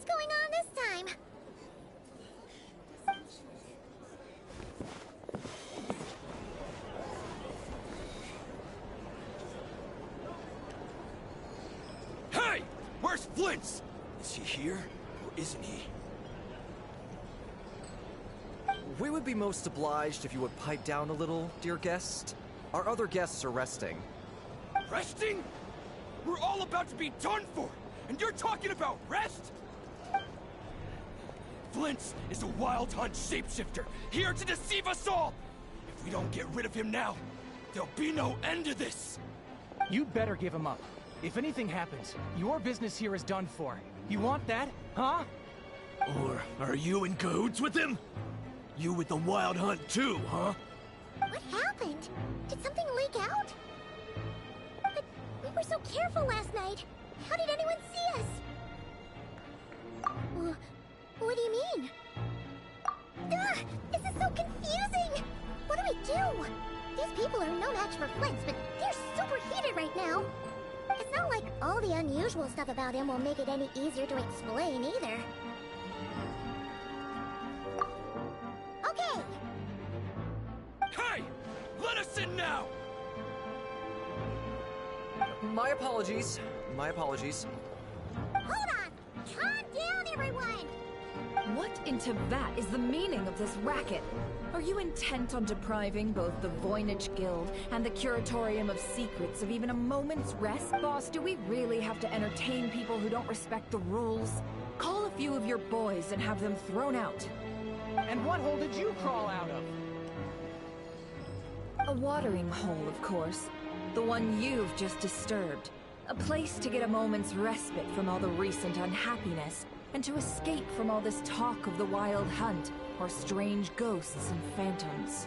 What's going on this time? Hey! Where's Flint's? Is he here, or isn't he? We would be most obliged if you would pipe down a little, dear guest. Our other guests are resting. Resting? We're all about to be done for, and you're talking about rest? Flint's is a wild hunt shapeshifter, here to deceive us all! If we don't get rid of him now, there'll be no end to this! You'd better give him up. If anything happens, your business here is done for. You want that, huh? Or are you in cahoots with him? You with the wild hunt too, huh? What happened? Did something leak out? But we were so careful last night. How did anyone see us? What do you mean? Ugh, this is so confusing! What do we do? These people are no match for Flint's, but they're super heated right now. It's not like all the unusual stuff about him will make it any easier to explain either. Okay! Hey! Let us in now! My apologies. My apologies. Hold on! Calm down, everyone! What in Teyvat is the meaning of this racket? Are you intent on depriving both the Voynich Guild and the Curatorium of Secrets of even a moment's rest? Boss, do we really have to entertain people who don't respect the rules? Call a few of your boys and have them thrown out. And what hole did you crawl out of? A watering hole, of course. The one you've just disturbed. A place to get a moment's respite from all the recent unhappiness, and to escape from all this talk of the wild hunt, or strange ghosts and phantoms.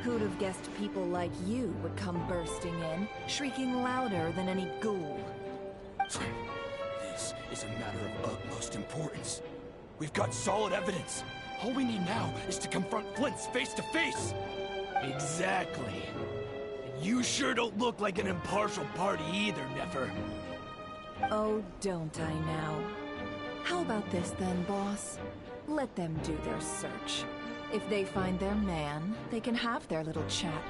Who'd have guessed people like you would come bursting in, shrieking louder than any ghoul? This is a matter of utmost importance. We've got solid evidence. All we need now is to confront Flint's face to face. Exactly. And you sure don't look like an impartial party either, Nefer. Oh, don't I now? How about this then, boss? Let them do their search. If they find their man, they can have their little chat.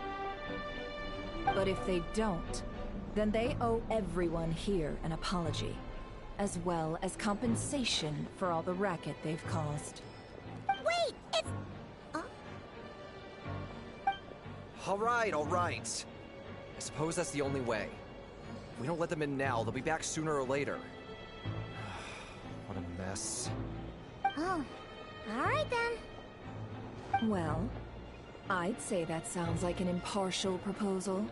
But if they don't, then they owe everyone here an apology, as well as compensation for all the racket they've caused. Wait! It's... All right, all right. I suppose that's the only way. If we don't let them in now, they'll be back sooner or later. What a mess. Oh. Alright then. Well, I'd say that sounds like an impartial proposal.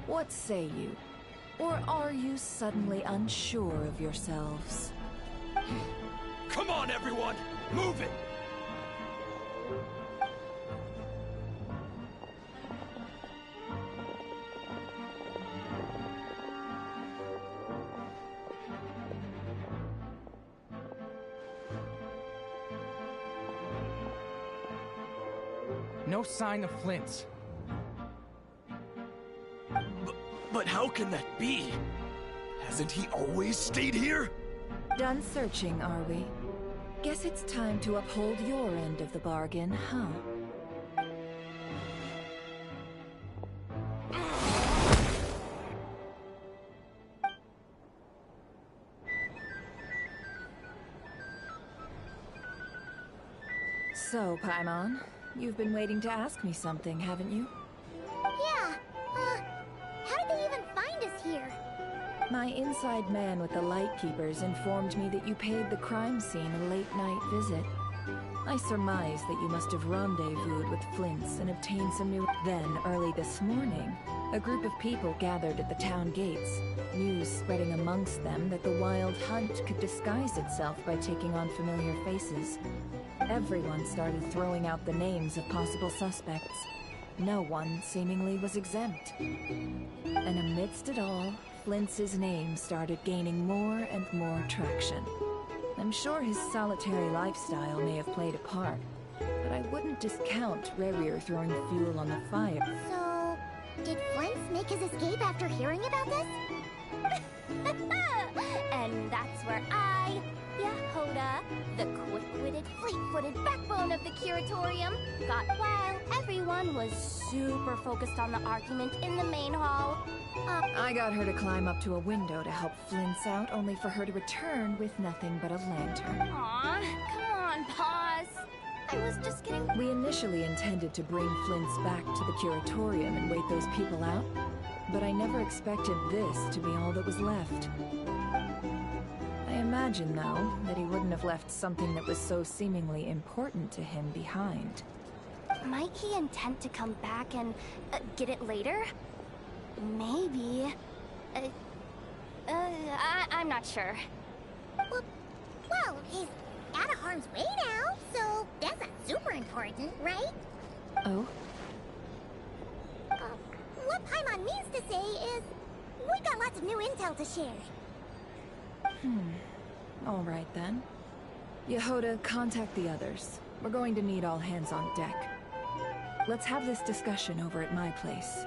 What say you? Or are you suddenly unsure of yourselves? Come on, everyone! Move it! No sign of Flint's. But how can that be? Hasn't he always stayed here? Done searching, are we? Guess it's time to uphold your end of the bargain, huh? So, Paimon, you've been waiting to ask me something, haven't you? Yeah, how did they even find us here? My inside man with the Lightkeepers informed me that you paid the crime scene a late-night visit. I surmise that you must have rendezvoused with Flint's and obtained some new... Then, early this morning, a group of people gathered at the town gates, news spreading amongst them that the wild hunt could disguise itself by taking on familiar faces. Everyone started throwing out the names of possible suspects. No one seemingly was exempt. And amidst it all, Flint's name started gaining more and more traction. I'm sure his solitary lifestyle may have played a part, but I wouldn't discount Rerir throwing fuel on the fire. So, did Flint's make his escape after hearing about this? And that's where I, Yehoda, of the curatorium got while everyone was super focused on the argument in the main hall. I got her to climb up to a window to help Flint's out, only for her to return with nothing but a lantern. Aw, come on, boss. I was just kidding. We initially intended to bring Flint's back to the curatorium and wait those people out, but I never expected this to be all that was left. I imagine, though, that he wouldn't have left something that was so seemingly important to him behind. Might he intend to come back and get it later? Maybe. I'm not sure. Well, he's out of harm's way now, so that's not super important, right? Oh? What Paimon means to say is, we've got lots of new intel to share. All right, then. Yehoda, contact the others. We're going to need all hands on deck. Let's have this discussion over at my place.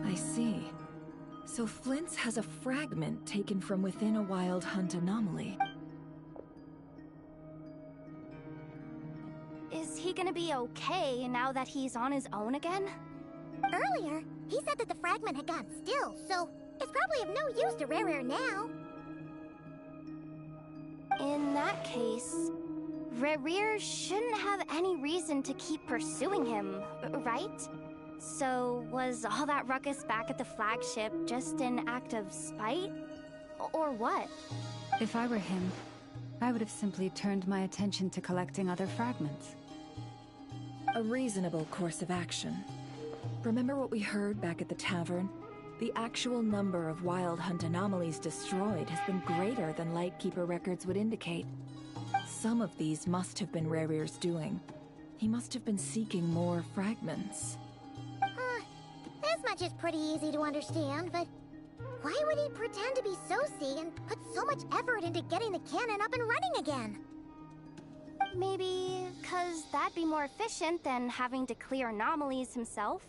I see. So Flint's has a fragment taken from within a wild hunt anomaly. Is he gonna be okay now that he's on his own again? Earlier, he said that the fragment had gone still, so it's probably of no use to Rare now. In that case, Rare shouldn't have any reason to keep pursuing him, right? So, was all that ruckus back at the flagship just an act of spite? Or what? If I were him, I would have simply turned my attention to collecting other fragments. A reasonable course of action. Remember what we heard back at the tavern? The actual number of wild hunt anomalies destroyed has been greater than Lightkeeper records would indicate. Some of these must have been Rare's doing. He must have been seeking more fragments. This much is pretty easy to understand, but why would he pretend to be Soci and put so much effort into getting the cannon up and running again? Maybe 'cause that'd be more efficient than having to clear anomalies himself?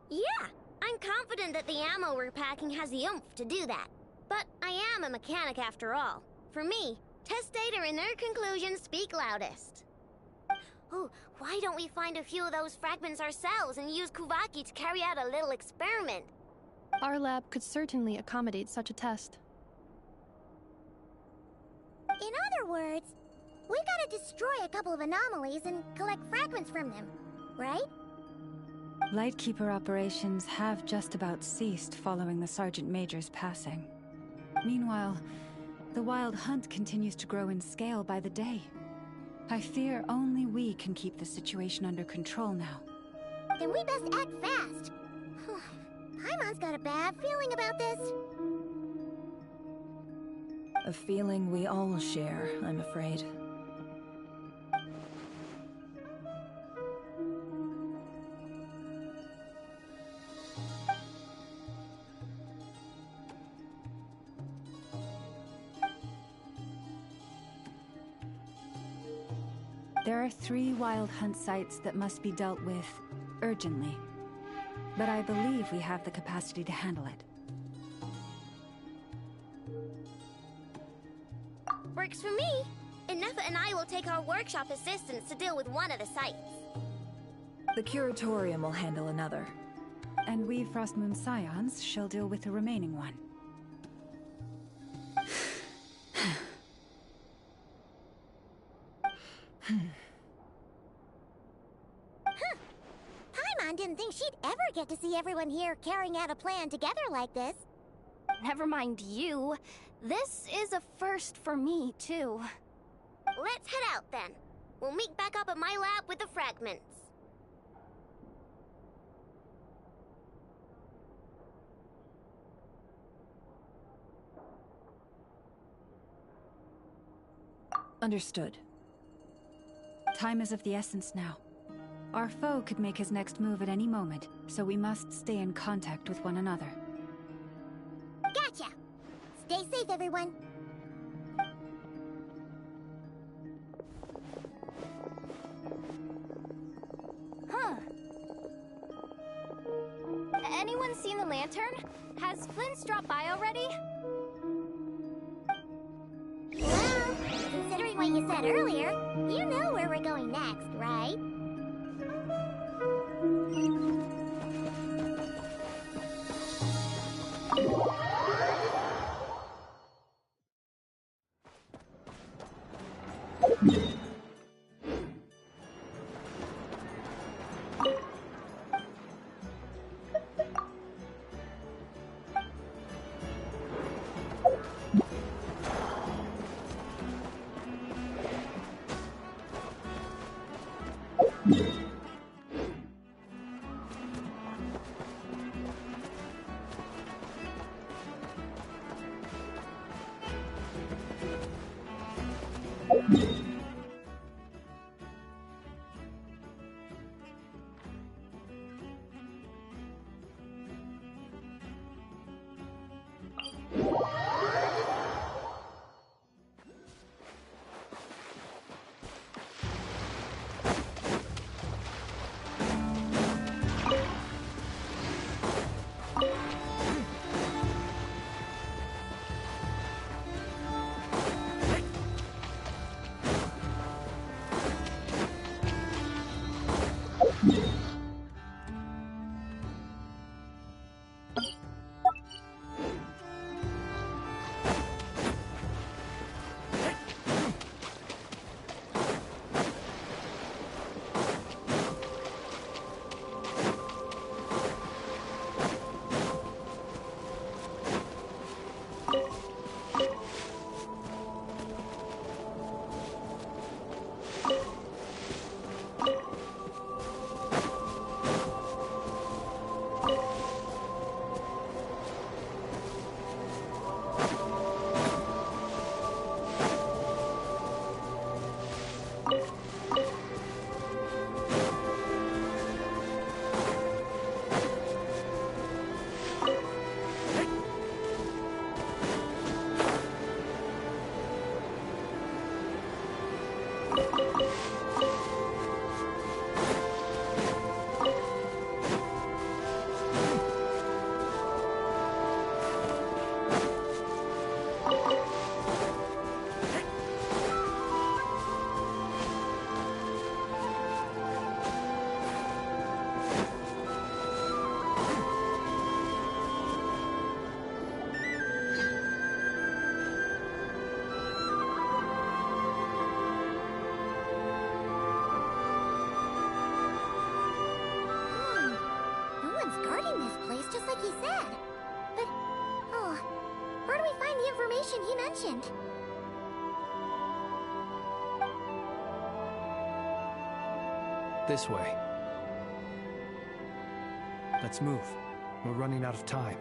Yeah, I'm confident that the ammo we're packing has the oomph to do that. But I am a mechanic after all. For me, test data and their conclusions speak loudest. Oh, why don't we find a few of those fragments ourselves and use Kuvaki to carry out a little experiment? Our lab could certainly accommodate such a test. In other words, we gotta destroy a couple of anomalies and collect fragments from them, right? Lightkeeper operations have just about ceased following the Sergeant Major's passing. Meanwhile, the Wild Hunt continues to grow in scale by the day. I fear only we can keep the situation under control now. Then we best act fast. Paimon's got a bad feeling about this. A feeling we all share, I'm afraid. There are 3 Wild Hunt sites that must be dealt with urgently. But I believe we have the capacity to handle it. Works for me. Nefa and I will take our workshop assistants to deal with one of the sites. The Curatorium will handle another. And we Frostmoon Scions shall deal with the remaining one. Paimon didn't think she'd ever get to see everyone here carrying out a plan together like this. never mind you. This is a first for me, too. Let's head out then. We'll meet back up at my lab with the fragments. Understood. Time is of the essence now. Our foe could make his next move at any moment, so we must stay in contact with one another. Gotcha! Stay safe, everyone. Huh. Anyone seen the lantern? Has Flint's dropped by already? Well, considering what you said earlier, you know where we're going next, right? Just like he said. But, oh, where do we find the information he mentioned? This way. Let's move. We're running out of time.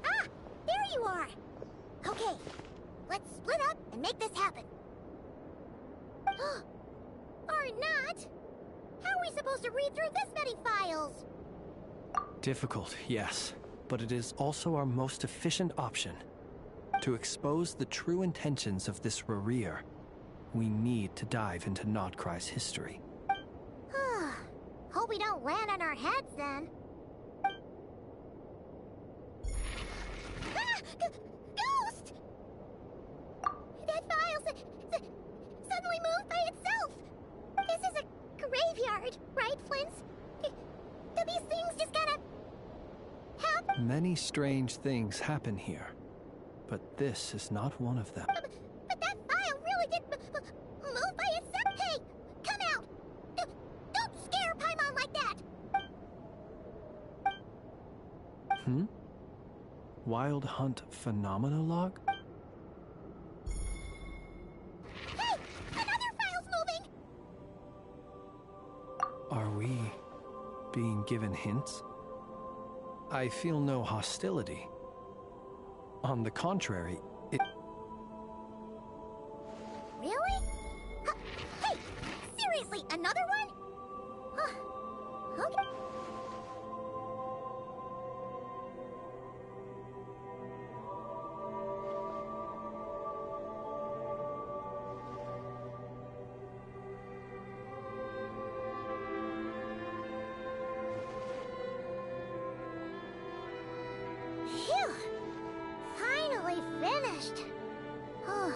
Ah! There you are! Okay, let's split up and make this happen. Or not! How are we supposed to read through this many files? Difficult, yes. But it is also our most efficient option. To expose the true intentions of this Rereer, we need to dive into Nodcry's history. Hope we don't land on our heads then. Ah! Ghost! That file suddenly moved by itself! This is a graveyard, right, Flint? Do these things just gotta happen? Many strange things happen here, but this is not one of them. But that file really did move by itself! Hey! Come out! Wild Hunt Phenomenologue? Hey! Another file's moving! Are we being given hints? I feel no hostility. On the contrary, it... Really? Hey! Seriously, another one? Huh. Okay. Phew! Finally finished. Oh,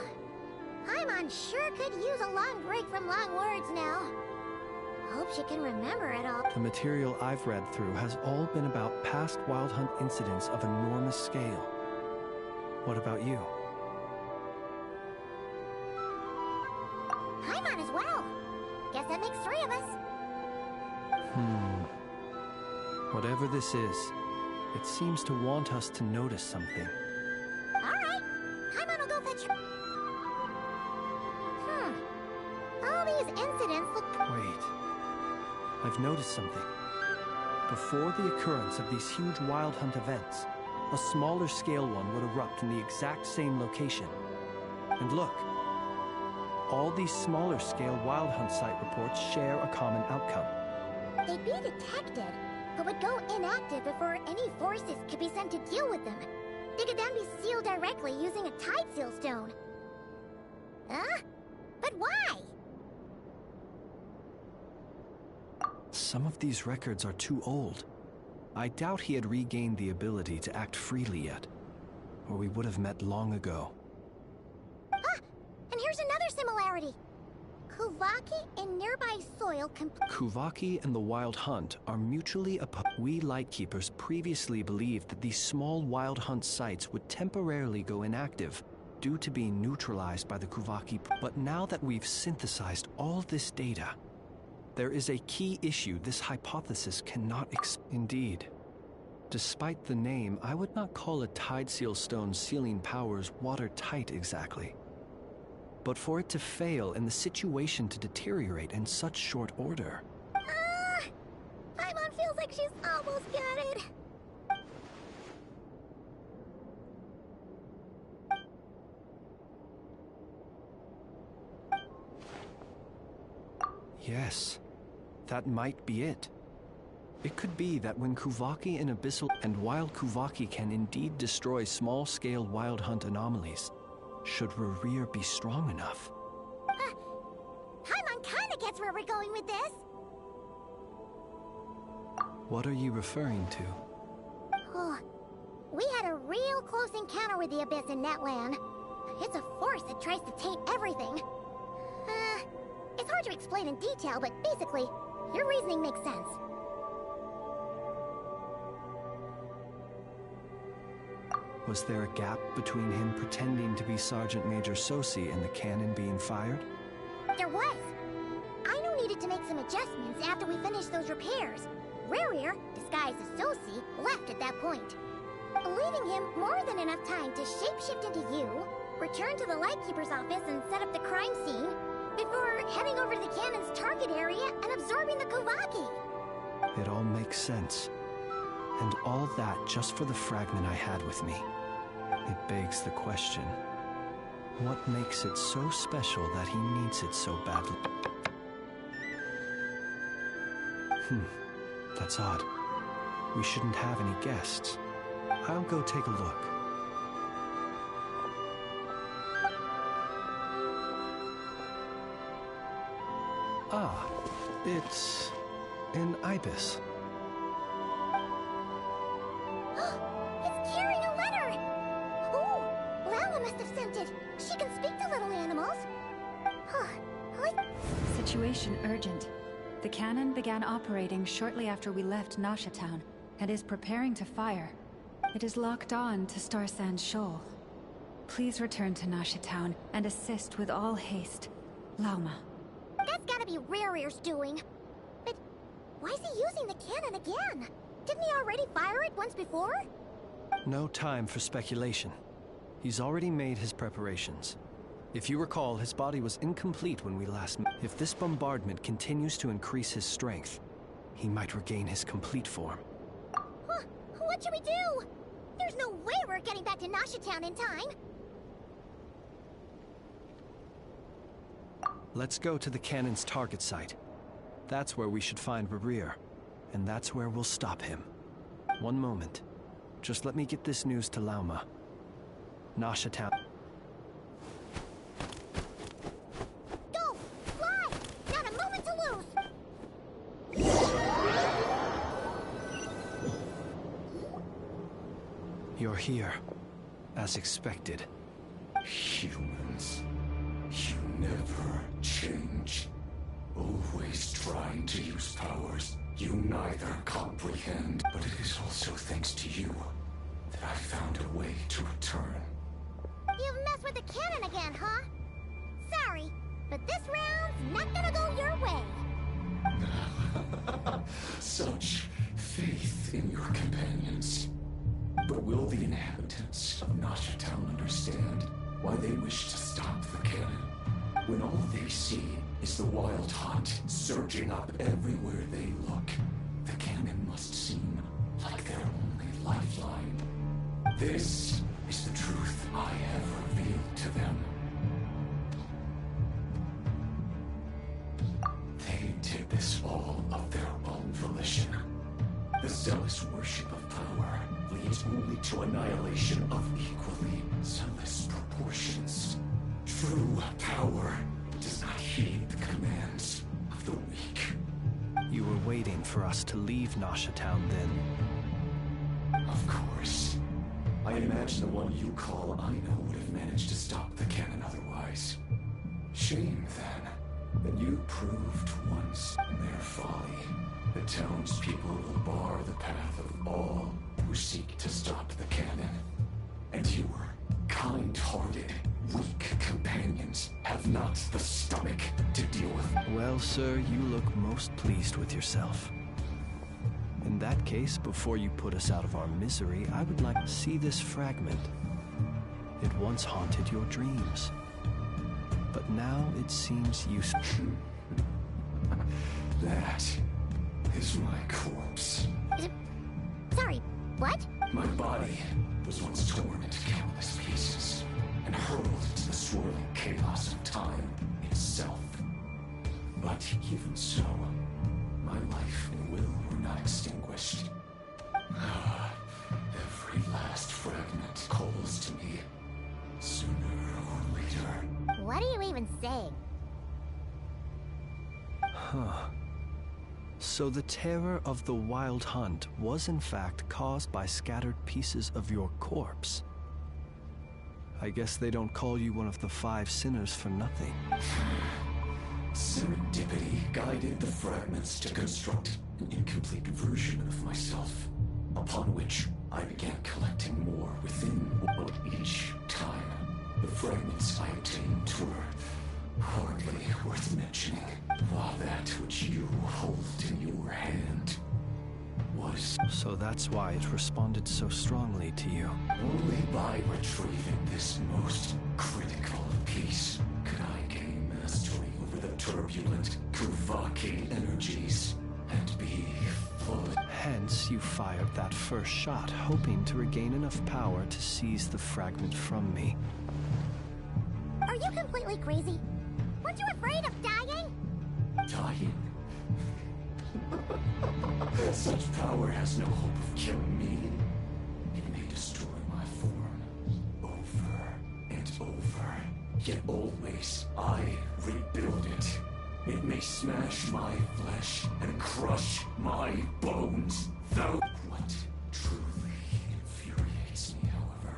Paimon sure could use a long break from long words now. Hope she can remember it all. The material I've read through has all been about past Wild Hunt incidents of enormous scale. What about you? Paimon as well. Guess that makes 3 of us. Whatever this is, it seems to want us to notice something. Alright, Paimon will go fetch her. All these incidents look... Wait. I've noticed something. Before the occurrence of these huge Wild Hunt events, a smaller scale one would erupt in the exact same location. And look, all these smaller scale Wild Hunt site reports share a common outcome. They'd be detected, but would go inactive before any forces could be sent to deal with them. They could then be sealed directly using a tide seal stone. Huh? But why? Some of these records are too old. I doubt he had regained the ability to act freely yet, or we would have met long ago. Ah! And here's another similarity. Kuvaki and nearby soil Kuvaki and the Wild Hunt are mutually opposed. We Lightkeepers previously believed that these small Wild Hunt sites would temporarily go inactive due to being neutralized by the Kuvaki. But now that we've synthesized all this data, there is a key issue this hypothesis cannot Indeed. Despite the name, I would not call a tide seal stone's sealing powers watertight exactly. But for it to fail and the situation to deteriorate in such short order... Paimon feels like she's almost got it. Yes, that might be it. It could be that when Kuvaki and Abyssal... And while Kuvaki can indeed destroy small-scale Wild Hunt anomalies, should Rerir be strong enough? Paimon kinda gets where we're going with this. What are you referring to? Oh, we had a real close encounter with the Abyss in Netland. It's a force that tries to taint everything. It's hard to explain in detail, but basically, your reasoning makes sense. Was there a gap between him pretending to be Sergeant Major Sosi and the cannon being fired? There was. Aino needed to make some adjustments after we finished those repairs. Rerir, disguised as Sosi, left at that point, leaving him more than enough time to shapeshift into you, return to the Lightkeeper's office and set up the crime scene, before heading over to the cannon's target area and absorbing the Kuvaki. It all makes sense. And all that just for the fragment I had with me. It begs the question, what makes it so special that he needs it so badly? That's odd. We shouldn't have any guests. I'll go take a look. Ah, it's an ibis. It's carrying a letter! Ooh, Lala must have sent it. She can speak to little animals. Situation urgent. The cannon began operating shortly after we left Nasha Town, and is preparing to fire. It is locked on to Star Sand Shoal. Please return to Nasha Town and assist with all haste. Lauma. That's gotta be Rerir's doing. But why is he using the cannon again? Didn't he already fire it once before? No time for speculation. He's already made his preparations. If you recall, his body was incomplete when we last met. If this bombardment continues to increase his strength, he might regain his complete form. Huh, what should we do? There's no way we're getting back to Nasha Town in time. Let's go to the cannon's target site. That's where we should find Rerir, and that's where we'll stop him. One moment. Just let me get this news to Lauma. Nasha Town. Go! Fly! Not a moment to lose! You're here, as expected. Humans, you never change. Always trying to use powers you neither comprehend. But it is also thanks to you that I found a way to return. You've messed with the cannon again, huh? Sorry, but this round's not gonna go your way. Such faith in your companions. But will the inhabitants of Nasha Town understand why they wish to stop the cannon? When all they see is the wild hunt surging up everywhere they look, the cannon must seem like their only lifeline. This is the truth I have revealed to them. They did this all of their own volition. The zealous worship of power leads only to annihilation of equally zealous proportions. True power does not heed the commands of the weak. You were waiting for us to leave Nasha Town then. Of course. I imagine the one you call Aina would have managed to stop the cannon otherwise. Shame, then, that you proved once their folly. The townspeople will bar the path of all who seek to stop the cannon. And your kind-hearted, weak companions have not the stomach to deal with. Well, sir, you look most pleased with yourself. In that case, before you put us out of our misery, I would like to see this fragment. It once haunted your dreams, but now it seems useless. That is my corpse. Sorry, what? My body was once torn into countless pieces and hurled into the swirling chaos of time itself. But even so, my life and will were not extinguished. Every last fragment calls to me, sooner or later. What are you even saying? Huh. So the terror of the wild hunt was in fact caused by scattered pieces of your corpse. I guess they don't call you one of the 5 sinners for nothing. Serendipity guided the fragments to construct an incomplete version of myself, upon which I began collecting more within each time. The fragments I obtained were hardly worth mentioning, while that which you hold in your hand was... So that's why it responded so strongly to you. Only by retrieving this most critical piece could I gain mastery over the turbulent, Kuvaki energies and be full. Hence, you fired that first shot, hoping to regain enough power to seize the fragment from me. Are you completely crazy? Weren't you afraid of dying? Dying? Such power has no hope of killing me. It may destroy my form over and over, yet always I rebuild it. It may smash my flesh and crush my bones, though. What truly infuriates me, however,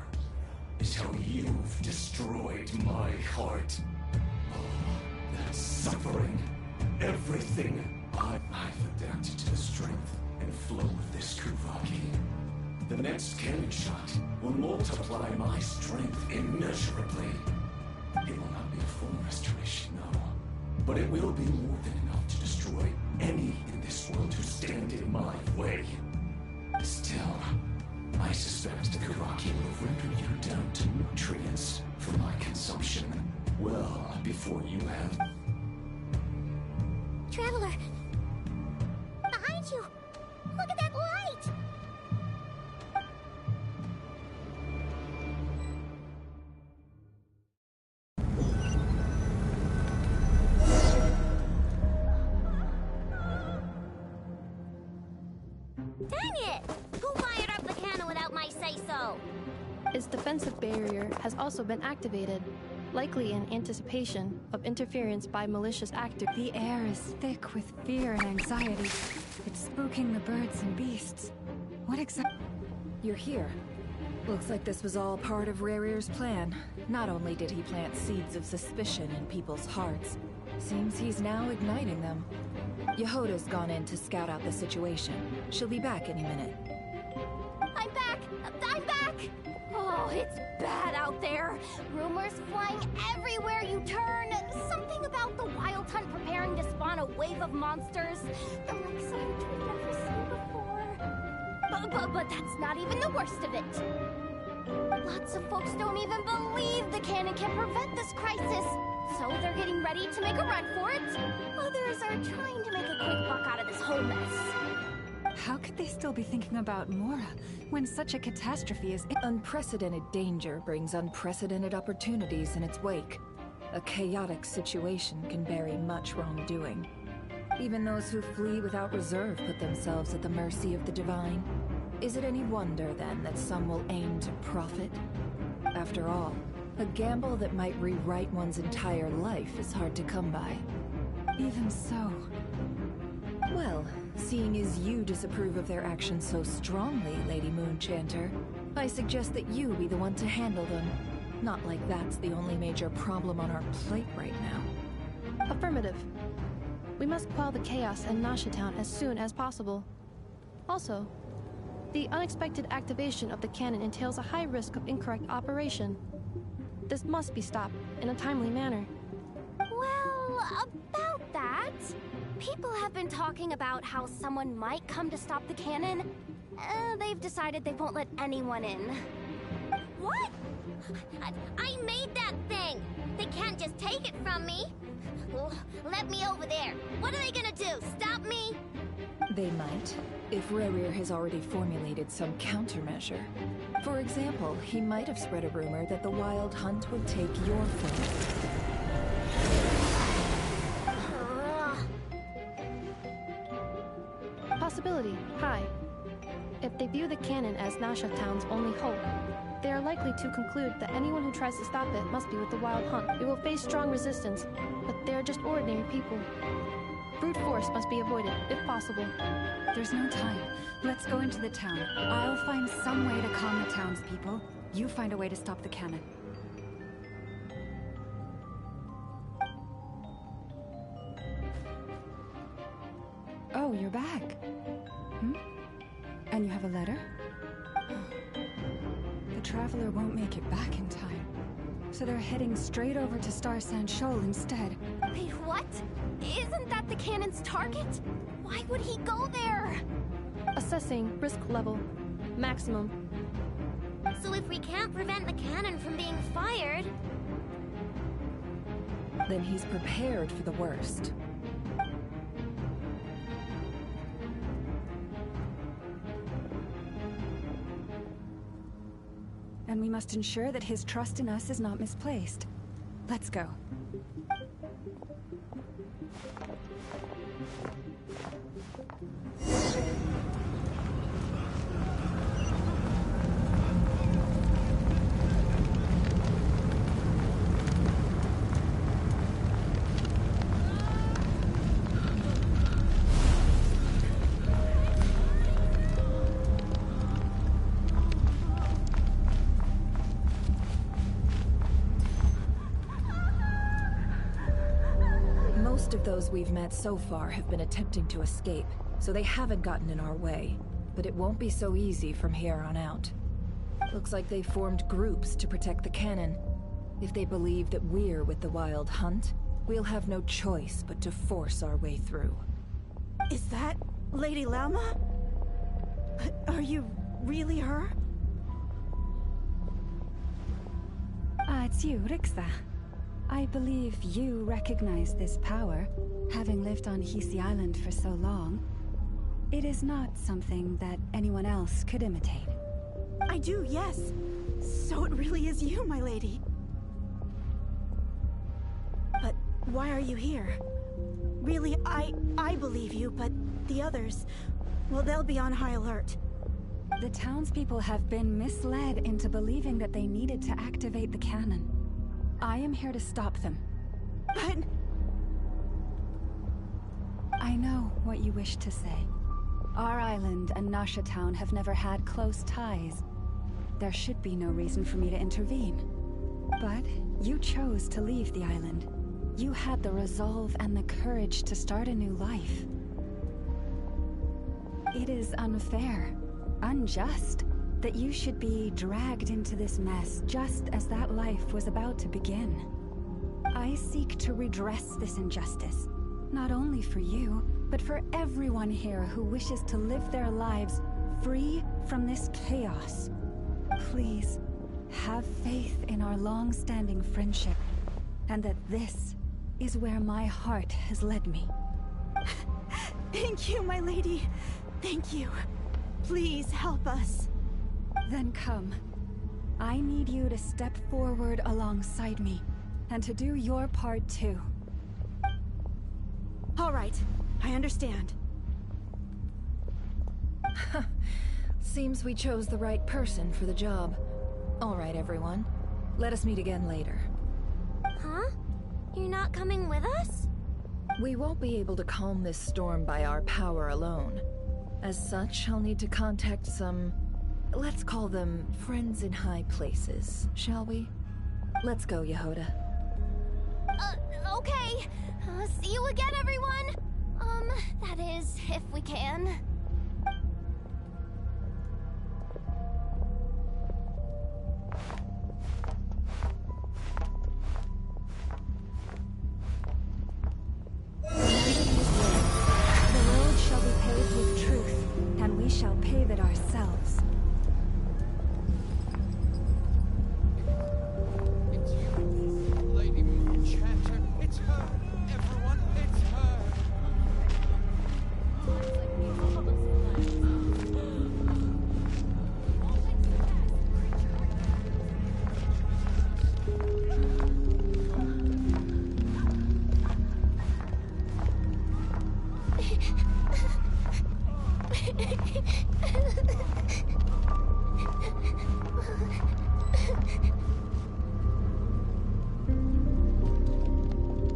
is how you've destroyed my heart. All that suffering, everything. I've adapted to the strength and flow of this Kuvaki. The next cannon shot will multiply my strength immeasurably. It will not be a full restoration, no. But it will be more than enough to destroy any in this world who stand in my way. Still, I suspect the Karaki will render you down to nutrients for my consumption. Well, before you have... Traveler! Behind you! Look at that light! Dang it! Who fired up the cannon without my say-so? Its defensive barrier has also been activated, likely in anticipation of interference by malicious actors. The air is thick with fear and anxiety. It's spooking the birds and beasts. What exactly? You're here. Looks like this was all part of Rarir's plan. Not only did he plant seeds of suspicion in people's hearts, seems he's now igniting them. Yehoda's gone in to scout out the situation. She'll be back any minute. I'm back! I'm back! Oh, it's bad out there. Rumors flying everywhere you turn. Something about the Wild Hunt preparing to spawn a wave of monsters. The like something we've never seen before. But that's not even the worst of it. Lots of folks don't even believe the cannon can prevent this crisis. So they're getting ready to make a run for it. Others are trying to make a quick buck out of this whole mess. How could they still be thinking about Mora when such a catastrophe is... Unprecedented danger brings unprecedented opportunities in its wake. A chaotic situation can bury much wrongdoing. Even those who flee without reserve put themselves at the mercy of the divine. Is it any wonder, then, that some will aim to profit? After all, a gamble that might rewrite one's entire life is hard to come by. Even so... Well, seeing as you disapprove of their actions so strongly, Lady Moonchanter, I suggest that you be the one to handle them. Not like that's the only major problem on our plate right now. Affirmative. We must quell the chaos in Nasha Town as soon as possible. Also, the unexpected activation of the cannon entails a high risk of incorrect operation. This must be stopped in a timely manner. Well, about that... People have been talking about how someone might come to stop the cannon. They've decided they won't let anyone in. What? I made that thing! They can't just take it from me! Let me over there! What are they gonna do? Stop me? They might, if Rarir has already formulated some countermeasure. For example, he might have spread a rumor that the Wild Hunt would take your form. Possibility high. If they view the cannon as Nasha Town's only hope, they are likely to conclude that anyone who tries to stop it must be with the Wild Hunt. We will face strong resistance, but they are just ordinary people. Brute force must be avoided, if possible. There's no time. Let's go into the town. I'll find some way to calm the townspeople. You find a way to stop the cannon. Oh, you're back. And you have a letter? The Traveler won't make it back in time. So they're heading straight over to Star Sand Shoal instead. Wait, what? Isn't that the cannon's target? Why would he go there? Assessing risk level. Maximum. So if we can't prevent the cannon from being fired... Then he's prepared for the worst. And we must ensure that his trust in us is not misplaced. Let's go. Most of those we've met so far have been attempting to escape, so they haven't gotten in our way. But it won't be so easy from here on out. Looks like they formed groups to protect the cannon. If they believe that we're with the Wild Hunt, we'll have no choice but to force our way through. Is that Lady Lalma? Are you really her? it's you, Rixa. I believe you recognize this power, having lived on Hisi Island for so long. It is not something that anyone else could imitate. I do, yes. So it really is you, my lady. But why are you here? Really, I believe you, but the others, well, they'll be on high alert. The townspeople have been misled into believing that they needed to activate the cannon. I am here to stop them. But... I know what you wish to say. Our island and Nasha Town have never had close ties. There should be no reason for me to intervene. But you chose to leave the island. You had the resolve and the courage to start a new life. It is unfair, unjust, that you should be dragged into this mess just as that life was about to begin. I seek to redress this injustice, not only for you, but for everyone here who wishes to live their lives free from this chaos. Please, have faith in our long-standing friendship, and that this is where my heart has led me. Thank you, my lady. Thank you. Please help us. Then come. I need you to step forward alongside me, and to do your part too. All right, I understand. Seems we chose the right person for the job. All right, everyone. Let us meet again later. Huh? You're not coming with us? We won't be able to calm this storm by our power alone. As such, I'll need to contact some... let's call them friends in high places, shall we? Let's go, Yehoda. Okay. See you again, everyone! That is, if we can. The road shall be paved with truth, and we shall pave it ourselves. It's you, Lady Moonchatter. It's her, everyone. It's her.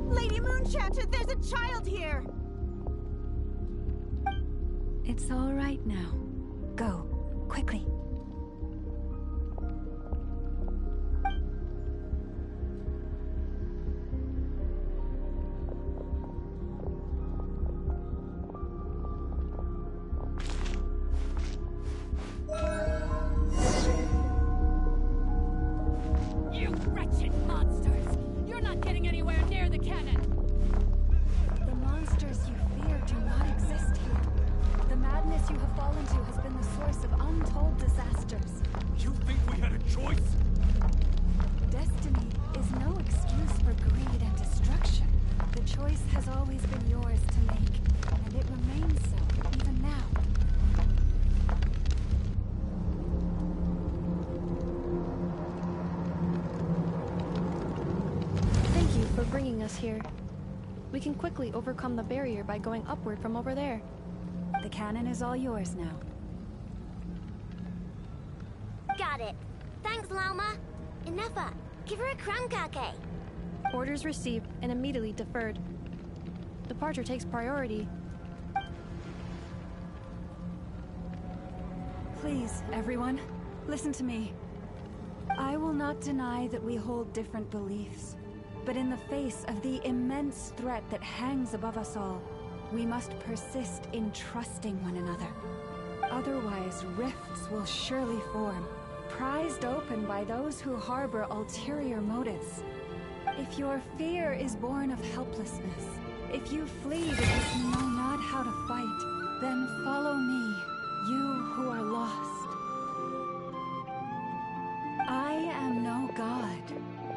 Lady Moonchatter, there's a child here! It's all right now. Go, quickly. You wretched monsters! You're not getting anywhere near the cannon! The monsters you fear do not exist here. The madness you have fallen to has been the source of untold disasters. You think we had a choice? Destiny is no excuse for greed and destruction. The choice has always been yours to make, and it remains so even now. Thank you for bringing us here. We can quickly overcome the barrier by going upward from over there. The cannon is all yours now. Got it. Thanks, Lauma. Inefa, give her a crankake. Orders received and immediately deferred. Departure takes priority. Please, everyone, listen to me. I will not deny that we hold different beliefs, but in the face of the immense threat that hangs above us all, we must persist in trusting one another. Otherwise, rifts will surely form, prized open by those who harbor ulterior motives. If your fear is born of helplessness, if you flee because you know not how to fight, then follow me, you who are lost. I am no god,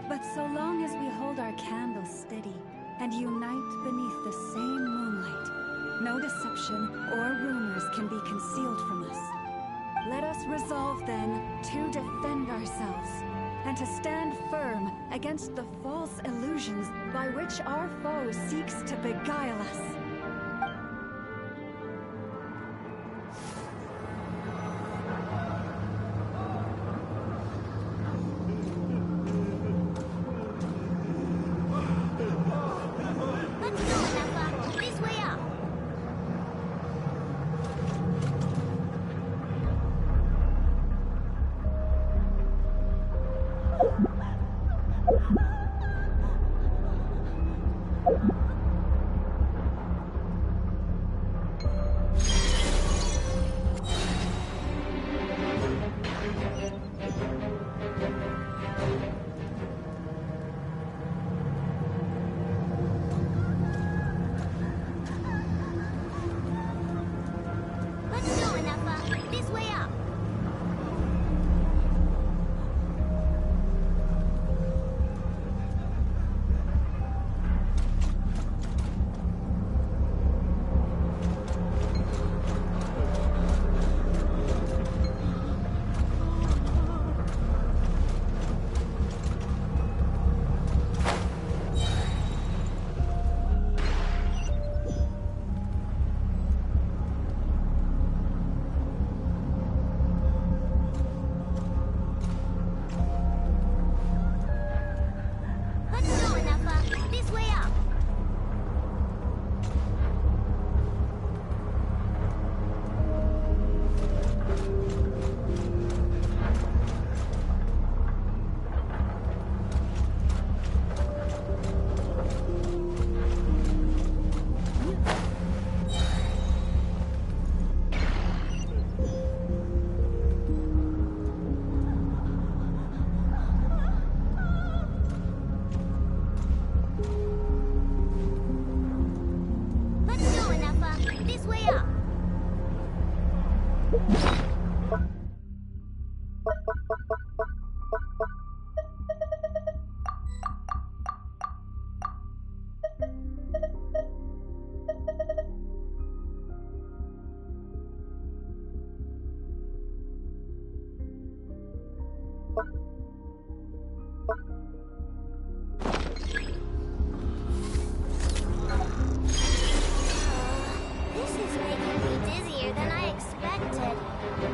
But so long as we hold our candles steady and unite beneath the same moonlight, no deception or rumors can be concealed from us. Let us resolve then to defend ourselves and to stand firm against the false illusions by which our foe seeks to beguile us. This is making me dizzier than I expected.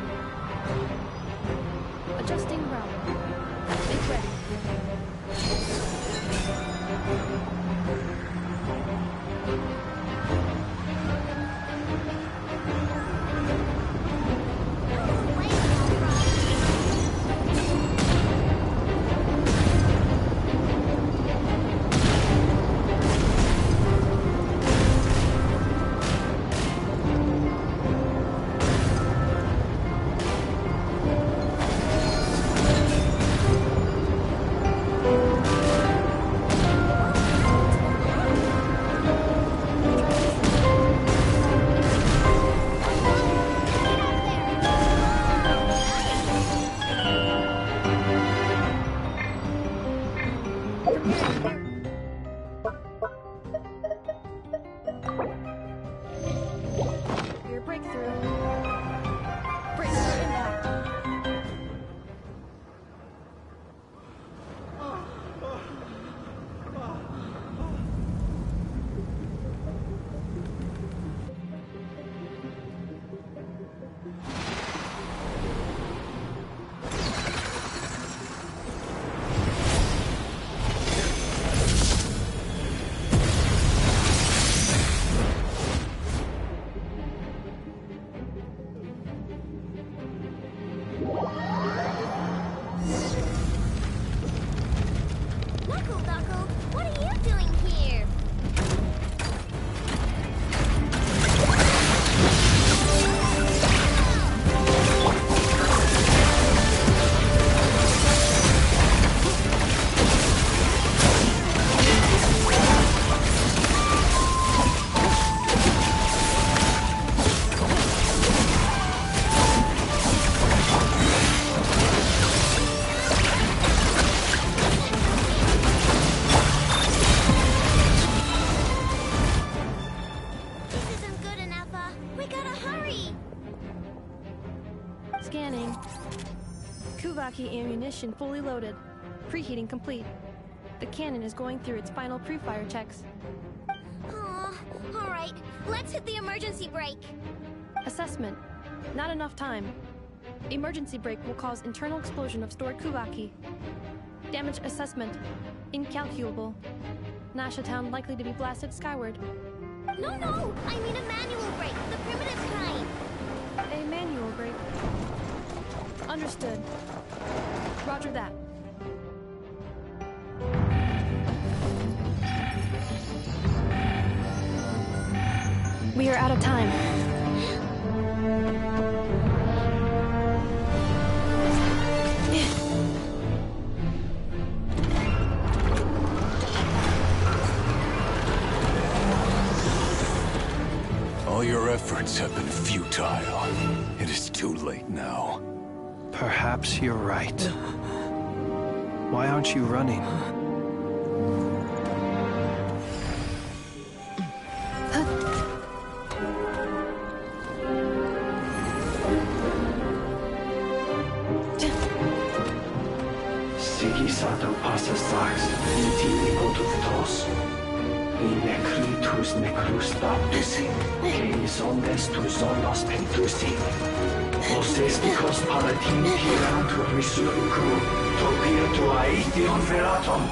Kuvaki ammunition fully loaded. Preheating complete. The cannon is going through its final pre-fire checks. Aw, alright. Let's hit the emergency brake. Assessment. Not enough time. Emergency brake will cause internal explosion of stored Kuvaki. Damage assessment. Incalculable. Nasha Town likely to be blasted skyward. No, I mean a manual brake, the primitive kind. A manual brake. Understood. Roger that. We are out of time. All your efforts have been futile. It is too late now. Perhaps you're right. Why aren't you running? Sigisato passa sax, iti nipotus necritus necrus baptisi, que ondes tu zonos pentusi. Osesticos palatin pirantur resurcu, topir aetion veratum.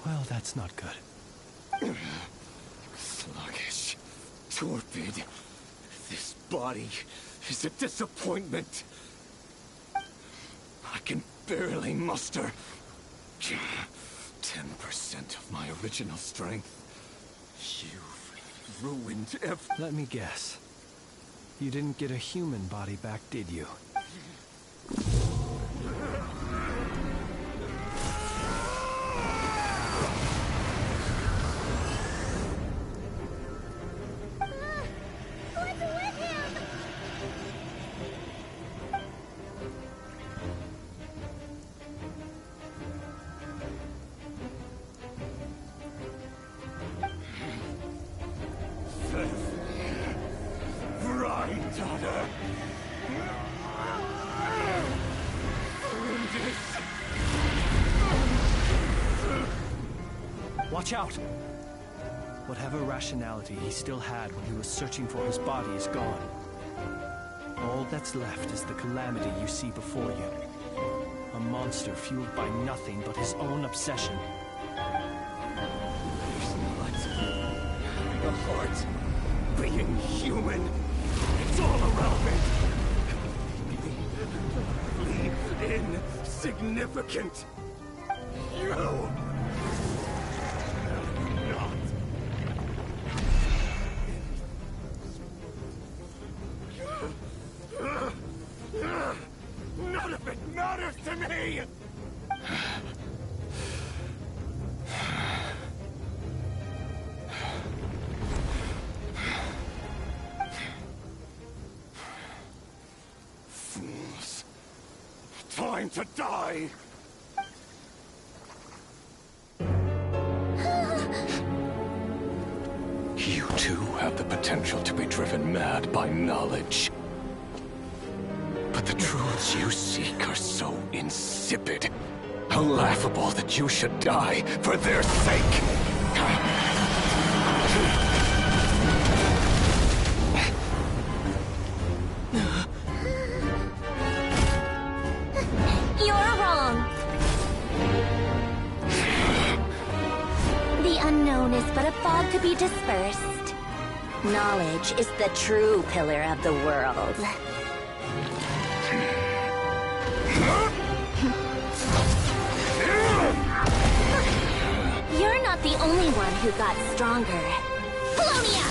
Well, that's not good. Sluggish. Torpid. This body is a disappointment. I can barely muster 10% of my original strength. You've ruined everything. Let me guess. You didn't get a human body back, did you? Watch out! Whatever rationality he still had when he was searching for his body is gone. All that's left is the calamity you see before you. A monster fueled by nothing but his own obsession. There's not the heart. Being human. It's all irrelevant. Leave insignificant. You none of it matters to me! Fools. Time to die! You too have the potential to be driven mad by knowledge. But the truths you seek are so insipid, laughable that you should die for their sake. You're wrong. The unknown is but a fog to be dispersed. Knowledge is the true pillar of the world. You're not the only one who got stronger. Polonia!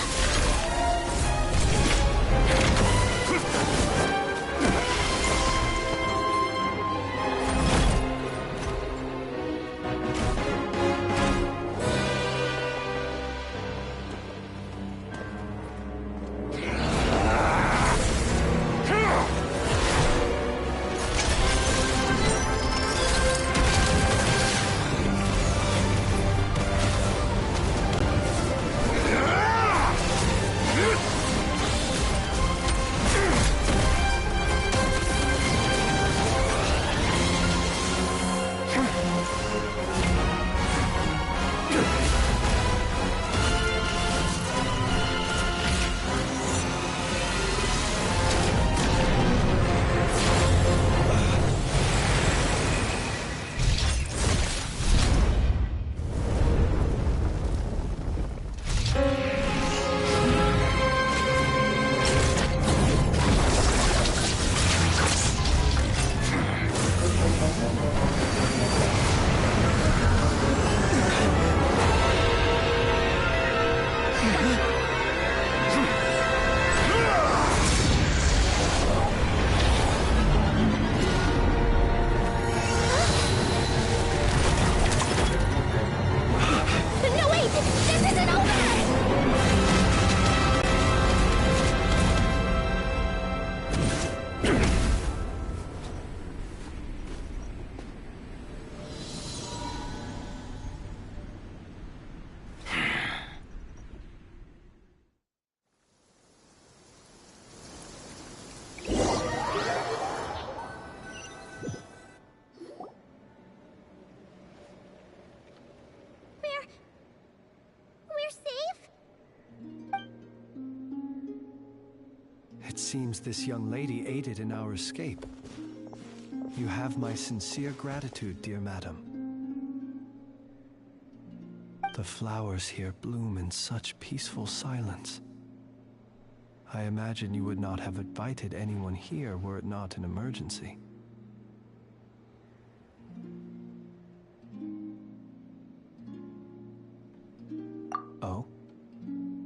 It seems this young lady aided in our escape. You have my sincere gratitude, dear madam. The flowers here bloom in such peaceful silence. I imagine you would not have invited anyone here were it not an emergency. Oh?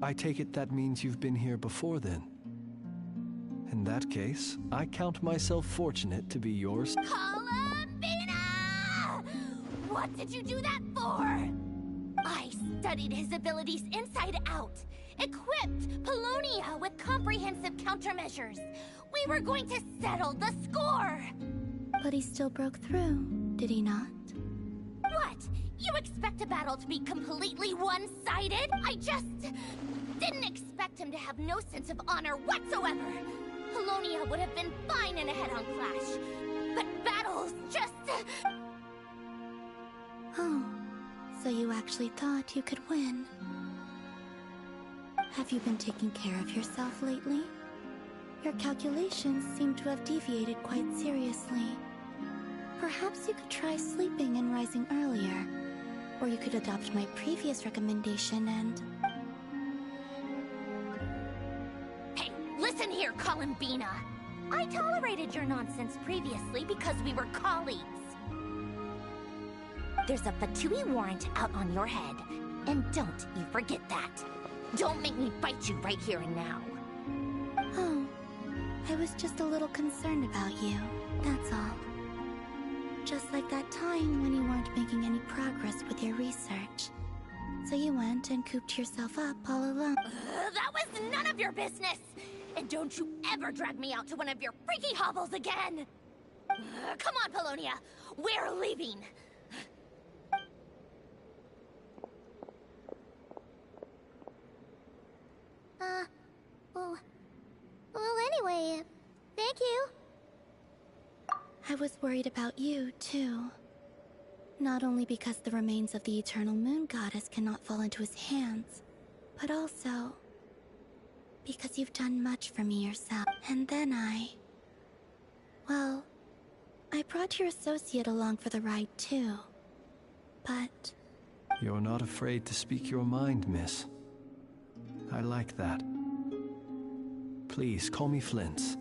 I take it that means you've been here before then. In that case, I count myself fortunate to be yours. Columbina! What did you do that for? I studied his abilities inside out, equipped Polonia with comprehensive countermeasures. We were going to settle the score! But he still broke through, did he not? What? You expect a battle to be completely one-sided? I just didn't expect him to have no sense of honor whatsoever. Polonia would have been fine in a head-on clash, but battles just... Oh, so you actually thought you could win. Have you been taking care of yourself lately? Your calculations seem to have deviated quite seriously. Perhaps you could try sleeping and rising earlier. Or you could adopt my previous recommendation and... Hey, listen here, Columbina! I tolerated your nonsense previously because we were colleagues. There's a Fatui warrant out on your head, and don't you forget that. Don't make me bite you right here and now. Oh, I was just a little concerned about you, that's all. Just like that time when you weren't making any progress with your research. So you went and cooped yourself up all alone. That was none of your business! And don't you ever drag me out to one of your freaky hovels again! Come on, Polonia! We're leaving! Well, anyway, thank you. I was worried about you, too. Not only because the remains of the Eternal Moon Goddess cannot fall into his hands, but also because you've done much for me yourself. And then I brought your associate along for the ride, too. But You're not afraid to speak your mind, miss. I like that. Please, call me Flint's.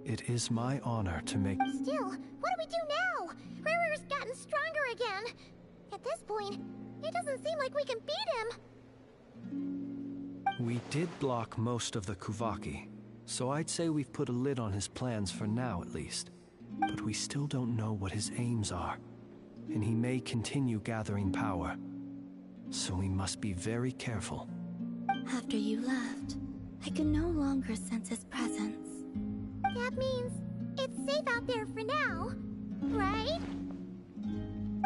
It is my honor to make... Still, what do we do now? Rurer's gotten stronger again. At this point, it doesn't seem like we can beat him. We did block most of the Kuvaki, so I'd say we've put a lid on his plans for now at least. But we still don't know what his aims are, and he may continue gathering power. So we must be very careful. After you left, I could no longer sense his presence. That means it's safe out there for now, right?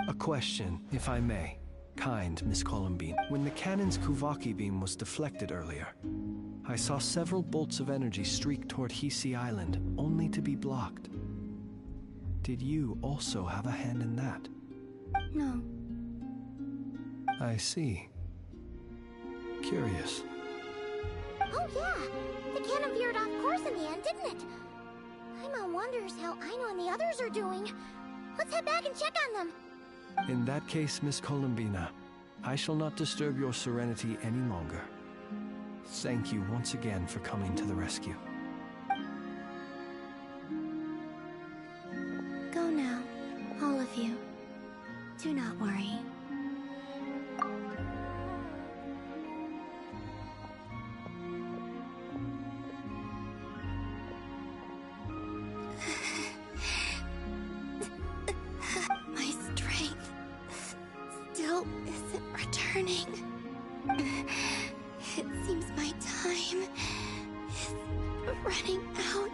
A question, if I may. Kind Miss Columbine. When the cannon's Kuvaki beam was deflected earlier, I saw several bolts of energy streak toward Hisi Island, only to be blocked. Did you also have a hand in that? No. I see. Curious. Oh yeah! The cannon veered off course in the end, didn't it? Paimon wonders how Aino and the others are doing. Let's head back and check on them. In that case, Miss Columbina, I shall not disturb your serenity any longer. Thank you once again for coming to the rescue. Go now, all of you. Do not worry. My strength still isn't returning. It seems my time is running out.